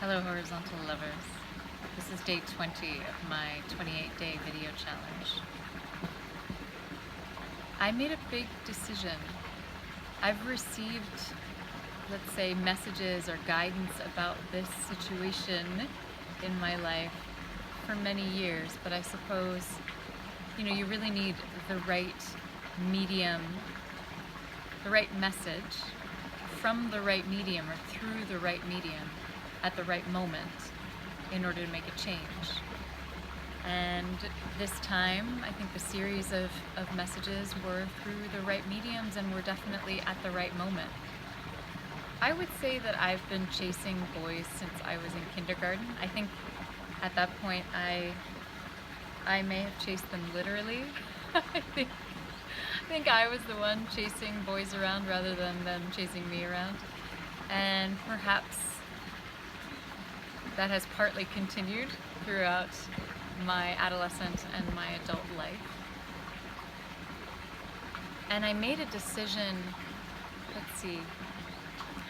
Hello horizontal lovers. This is day 20 of my 28-day video challenge. I made a big decision. I've received, let's say, messages or guidance about this situation in my life for many years, but I suppose, you really need the right medium, the right message from the right medium or through the right medium at the right moment in order to make a change. And this time, I think the series of messages were through the right mediums and were definitely at the right moment. I would say that I've been chasing boys since I was in kindergarten. I think at that point I may have chased them literally. I think I was the one chasing boys around rather than them chasing me around. And perhaps that has partly continued throughout my adolescent and my adult life. And I made a decision, let's see,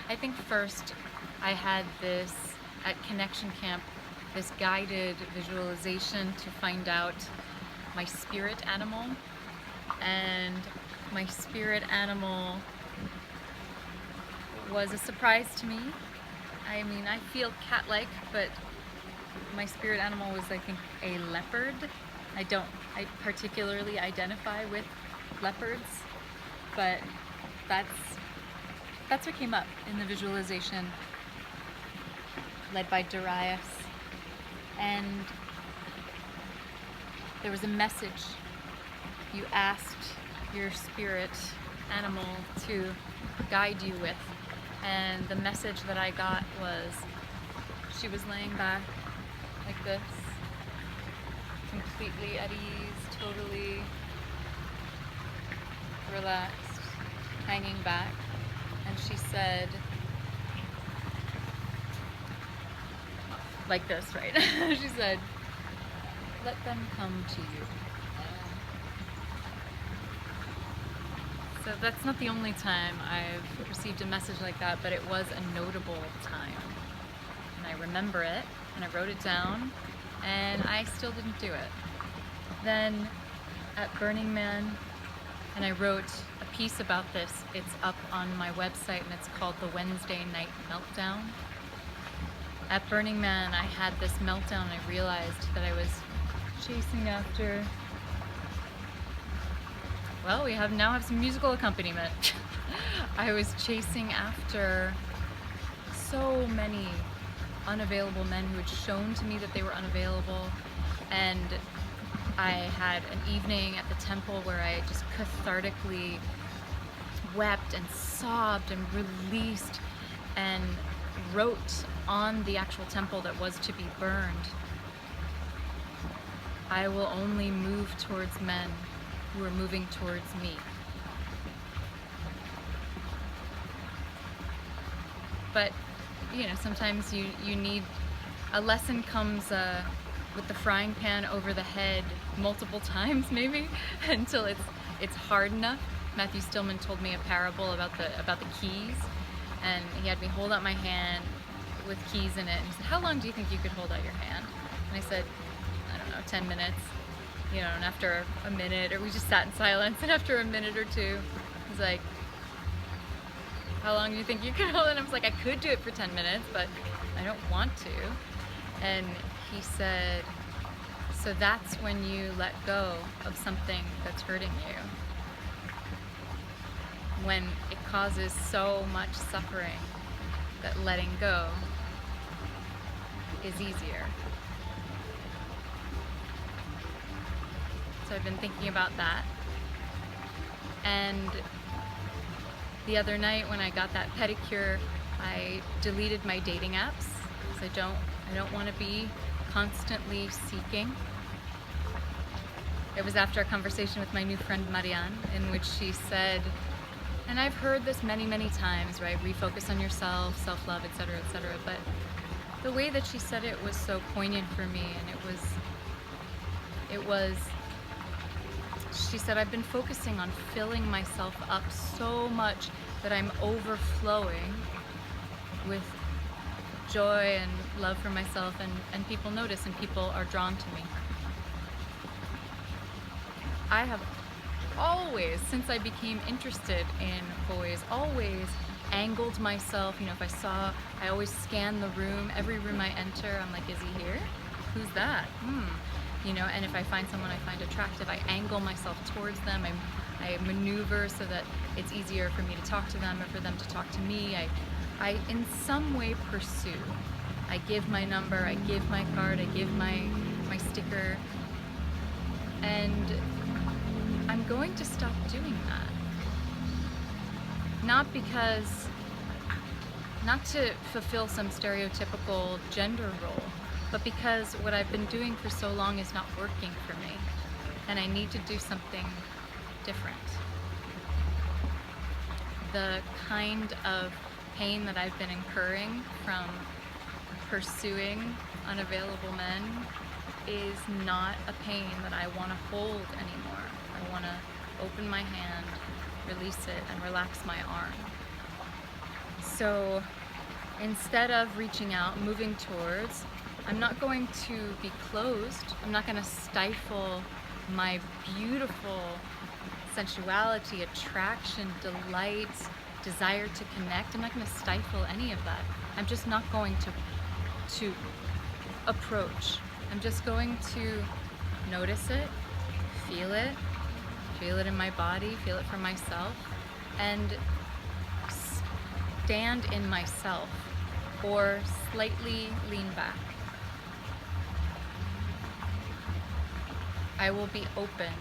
I think first I had this, at Connection Camp, this guided visualization to find out my spirit animal. And my spirit animal was a surprise to me. I mean, I feel cat-like, but my spirit animal was, I think, a leopard. I particularly identify with leopards, but that's what came up in the visualization led by Darius. And there was a message you asked your spirit animal to guide you with. And the message that I got was, she was laying back like this, completely at ease, totally relaxed, hanging back. And she said, like this, right? She said, "Let them come to you." So that's not the only time I've received a message like that, but it was a notable time. And I remember it, and I wrote it down, and I still didn't do it. Then at Burning Man, and I wrote a piece about this. It's up on my website, and it's called The Wednesday Night Meltdown. At Burning Man, I had this meltdown, and I realized that I was chasing after, well, we now have some musical accompaniment. I was chasing after so many unavailable men who had shown to me that they were unavailable, and I had an evening at the temple where I just cathartically wept and sobbed and released and wrote on the actual temple that was to be burned, "I will only move towards men who are moving towards me." But sometimes you need a lesson. Comes with the frying pan over the head multiple times, maybe until it's hard enough. Matthew Stillman told me a parable about the keys, and he had me hold out my hand with keys in it, and he said, "How long do you think you could hold out your hand?" And I said, "I don't know, 10 minutes." And after a minute, or we just sat in silence, and after a minute or two, he's like, "How long do you think you could hold it?" And I was like, "I could do it for 10 minutes, but I don't want to." And he said, "So that's when you let go of something that's hurting you. When it causes so much suffering that letting go is easier." So I've been thinking about that. And the other night when I got that pedicure, I deleted my dating apps because I don't want to be constantly seeking. It was after a conversation with my new friend Marianne, in which she said, and I've heard this many, many times, right? Refocus on yourself, self-love, etc., etc. But the way that she said it was so poignant for me, and it was, she said, "I've been focusing on filling myself up so much that I'm overflowing with joy and love for myself, and people notice and people are drawn to me. I have always, since I became interested in boys, always angled myself. You know, if I always scan the room. Every room I enter, I'm like, is he here? Who's that? You know, and if I find someone I find attractive, I angle myself towards them. I maneuver so that it's easier for me to talk to them or for them to talk to me. I in some way pursue. I give my number, I give my card, I give my sticker, and I'm going to stop doing that. Not to fulfill some stereotypical gender role, but because what I've been doing for so long is not working for me, and I need to do something different. The kind of pain that I've been incurring from pursuing unavailable men is not a pain that I want to hold anymore. I want to open my hand, release it, and relax my arm. So instead of reaching out, moving towards, I'm not going to be closed. I'm not going to stifle my beautiful sensuality, attraction, delight, desire to connect. I'm not going to stifle any of that. I'm just not going to approach. I'm just going to notice it, feel it in my body, feel it for myself, and stand in myself or slightly lean back. I will be open,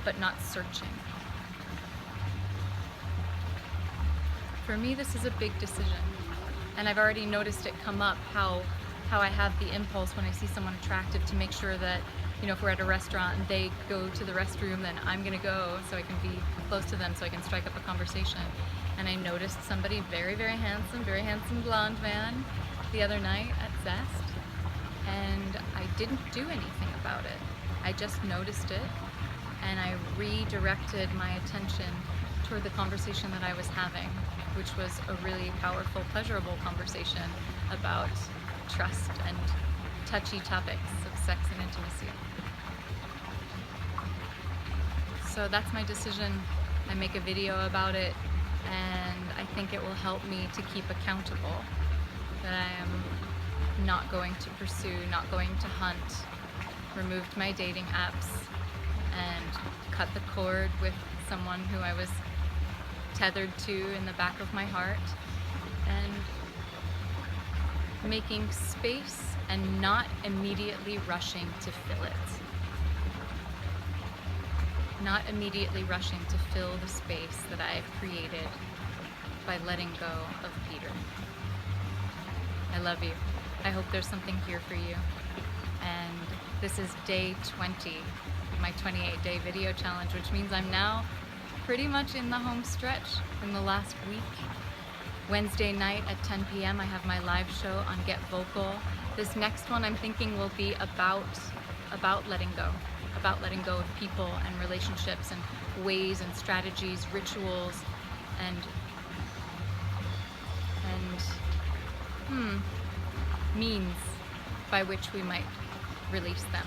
but not searching. For me, this is a big decision, and I've already noticed it come up, how I have the impulse when I see someone attractive to make sure that, you know, if we're at a restaurant and they go to the restroom, then I'm gonna go so I can be close to them, so I can strike up a conversation. And I noticed somebody very handsome blonde man the other night at Zest, and I didn't do anything about it. I just noticed it, and I redirected my attention toward the conversation that I was having, which was a really powerful, pleasurable conversation about trust and touchy topics of sex and intimacy. So that's my decision. I make a video about it, and I think it will help me to keep accountable that I am not going to pursue, not going to hunt, removed my dating apps, and cut the cord with someone who I was tethered to in the back of my heart, and making space and not immediately rushing to fill it. Not immediately rushing to fill the space that I have created by letting go of Peter. I love you. I hope there's something here for you. And this is day 20, my 28-day video challenge, which means I'm now pretty much in the home stretch in the last week. Wednesday night at 10 p.m. I have my live show on Get Vocal. This next one I'm thinking will be about letting go of people and relationships and ways and strategies, rituals, and means by which we might release them.